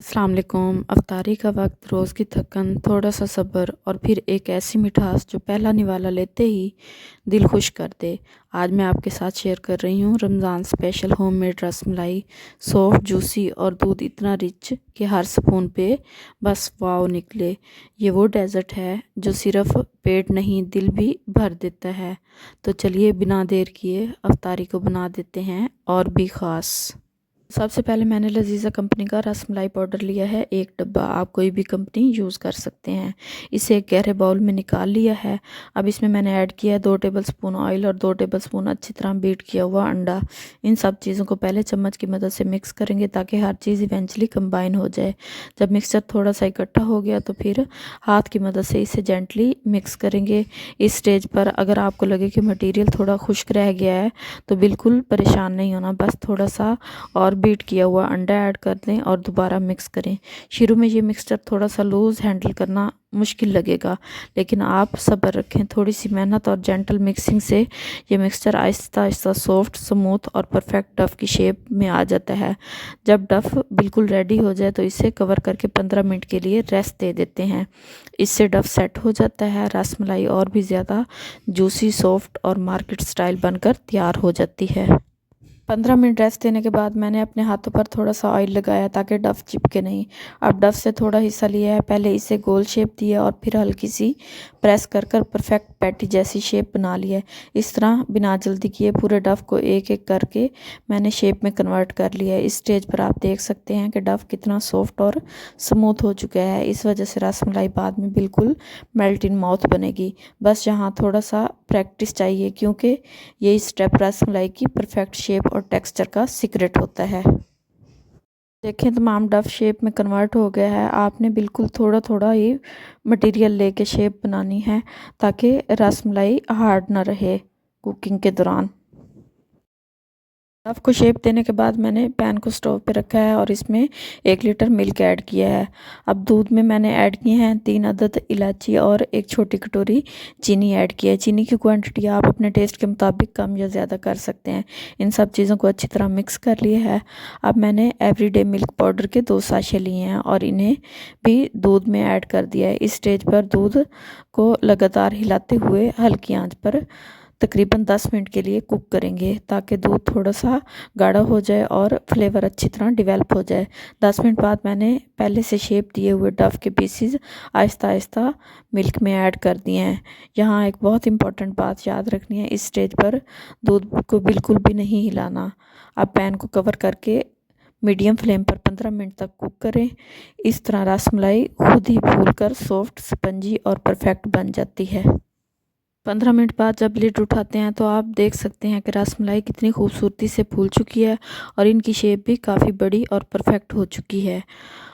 अस्सलाम वालेकुम। अफ्तारी का वक्त, रोज़ की थकन, थोड़ा सा सब्र और फिर एक ऐसी मिठास जो पहला निवाला लेते ही दिल खुश कर दे। आज मैं आपके साथ शेयर कर रही हूँ Ramzan special homemade rasmalai. Soft, juicy और दूध इतना रिच कि हर स्पून पे बस वाव निकले। ये वो डेज़र्ट है जो सिर्फ पेट नहीं दिल भी भर देता है। तो चलिए बिना देर किए अफ्तारी को बना देते हैं और भी ख़ास। सबसे पहले मैंने लजीज़ा कंपनी का रसमलाई पाउडर लिया है, एक डब्बा। आप कोई भी कंपनी यूज़ कर सकते हैं। इसे एक गहरे बाउल में निकाल लिया है। अब इसमें मैंने ऐड किया है 2 टेबलस्पून ऑयल और 2 टेबलस्पून अच्छी तरह बीट किया हुआ अंडा। इन सब चीज़ों को पहले चम्मच की मदद से मिक्स करेंगे ताकि हर चीज़ इवेंचुअली कंबाइन हो जाए। जब मिक्सचर थोड़ा सा इकट्ठा हो गया तो फिर हाथ की मदद से इसे जेंटली मिक्स करेंगे। इस स्टेज पर अगर आपको लगे कि मटीरियल थोड़ा खुश्क रह गया है तो बिल्कुल परेशान नहीं होना, बस थोड़ा सा और बीट किया हुआ अंडा ऐड कर दें और दोबारा मिक्स करें। शुरू में ये मिक्सचर थोड़ा सा लूज़ हैंडल करना मुश्किल लगेगा, लेकिन आप सब्र रखें। थोड़ी सी मेहनत और जेंटल मिक्सिंग से ये mixture Aahista Aahista soft, smooth और परफेक्ट डफ़ की शेप में आ जाता है। जब डफ़ बिल्कुल रेडी हो जाए तो इसे कवर करके 15 मिनट के लिए रेस्ट दे देते हैं। इससे डफ़ सेट हो जाता है, रसमलाई और भी ज़्यादा जूसी, सॉफ्ट और मार्केट स्टाइल बनकर तैयार हो जाती है। 15 मिनट रेस्ट देने के बाद मैंने अपने हाथों पर थोड़ा सा ऑयल लगाया ताकि डफ़ चिपके नहीं। अब डफ़ से थोड़ा हिस्सा लिया है, पहले इसे गोल शेप दिया और फिर हल्की सी प्रेस कर परफेक्ट पैटी जैसी शेप बना लिया है। इस तरह बिना जल्दी किए पूरे डफ़ को एक एक करके मैंने शेप में कन्वर्ट कर लिया है। इस स्टेज पर आप देख सकते हैं कि डफ़ कितना सॉफ्ट और स्मूथ हो चुका है। इस वजह से रसमलाई बाद में बिल्कुल मेल्ट इन माउथ बनेगी। बस यहाँ थोड़ा सा प्रैक्टिस चाहिए क्योंकि यही स्टेप रसमलाई की परफेक्ट शेप और टेक्सचर का सीक्रेट होता है। देखें तमाम डफ शेप में कन्वर्ट हो गया है। आपने बिल्कुल थोड़ा थोड़ा ही मटेरियल लेके शेप बनानी है ताकि रसमलाई हार्ड ना रहे कुकिंग के दौरान। डफ को शेप देने के बाद मैंने पैन को स्टोव पे रखा है और इसमें 1 लीटर मिल्क ऐड किया है। अब दूध में मैंने ऐड किए हैं 3 अदद इलायची और 1 छोटी कटोरी चीनी ऐड किया है। चीनी की क्वांटिटी आप अपने टेस्ट के मुताबिक कम या ज़्यादा कर सकते हैं। इन सब चीज़ों को अच्छी तरह मिक्स कर लिया है। अब मैंने एवरीडे मिल्क पाउडर के 2 साशे लिए हैं और इन्हें भी दूध में ऐड कर दिया है। इस स्टेज पर दूध को लगातार हिलाते हुए हल्की आंच पर तकरीबन 10 मिनट के लिए कुक करेंगे ताकि दूध थोड़ा सा गाढ़ा हो जाए और फ्लेवर अच्छी तरह डेवलप हो जाए। 10 मिनट बाद मैंने पहले से शेप दिए हुए डफ़ के पीसीज आहिस्ता आहिस्ता मिल्क में ऐड कर दिए हैं। यहाँ एक बहुत इंपॉर्टेंट बात याद रखनी है, इस स्टेज पर दूध को बिल्कुल भी नहीं हिलाना। अब पैन को कवर करके मीडियम फ्लेम पर 15 मिनट तक कुक करें। इस तरह रसमलाई खुद ही फूलकर सॉफ्ट, स्पंजी और परफेक्ट बन जाती है। 15 मिनट बाद जब लिड उठाते हैं तो आप देख सकते हैं कि रसमलाई कितनी खूबसूरती से फूल चुकी है और इनकी शेप भी काफ़ी बड़ी और परफेक्ट हो चुकी है।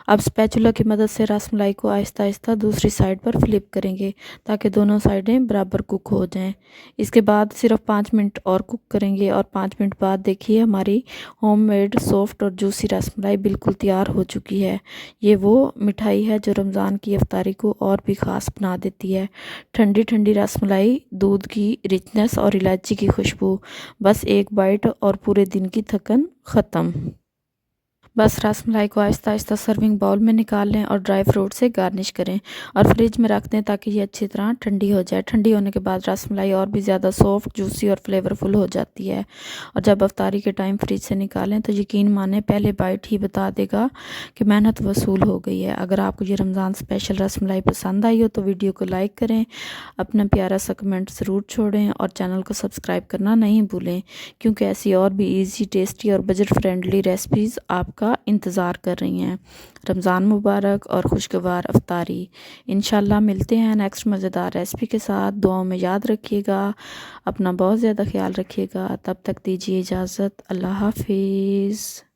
अब स्पैचुला की मदद से रसमलाई को आहिस्ता आहिस्ता दूसरी साइड पर फ्लिप करेंगे ताकि दोनों साइडें बराबर कुक हो जाएं। इसके बाद सिर्फ 5 मिनट और कुक करेंगे और 5 मिनट बाद देखिए हमारी होममेड सॉफ्ट और जूसी रसमलाई बिल्कुल तैयार हो चुकी है। ये वो मिठाई है जो रमज़ान की इफ्तारी को और भी ख़ास बना देती है। ठंडी ठंडी रसमलाई, दूध की रिचनेस और इलायची की खुशबू, बस एक बाइट और पूरे दिन की थकन ख़त्म। बस रसमलाई को आहिस्ता आहिस्ता सर्विंग बाउल में निकाल लें और ड्राई फ्रूट से गार्निश करें और फ्रिज में रख दें ताकि ये अच्छी तरह ठंडी हो जाए। ठंडी होने के बाद रसमलाई और भी ज़्यादा सॉफ्ट, जूसी और फ्लेवरफुल हो जाती है। और जब अफ्तारी के टाइम फ्रिज से निकालें तो यकीन माने पहले बाइट ही बता देगा कि मेहनत वसूल हो गई है। अगर आपको ये रमज़ान स्पेशल रसमलाई पसंद आई हो तो वीडियो को लाइक करें, अपना प्यारा सा कमेंट ज़रूर छोड़ें और चैनल को सब्सक्राइब करना नहीं भूलें क्योंकि ऐसी और भी ईजी, टेस्टी और बजट फ्रेंडली रेसिपीज़ आपका इंतज़ार कर रही हैं। रमज़ान मुबारक और खुशगवार अफ्तारी। इंशाल्लाह मिलते हैं नेक्स्ट मज़ेदार रेसिपी के साथ। दुआओं में याद रखिएगा, अपना बहुत ज़्यादा ख्याल रखिएगा। तब तक दीजिए इजाज़त। अल्लाह हाफिज़।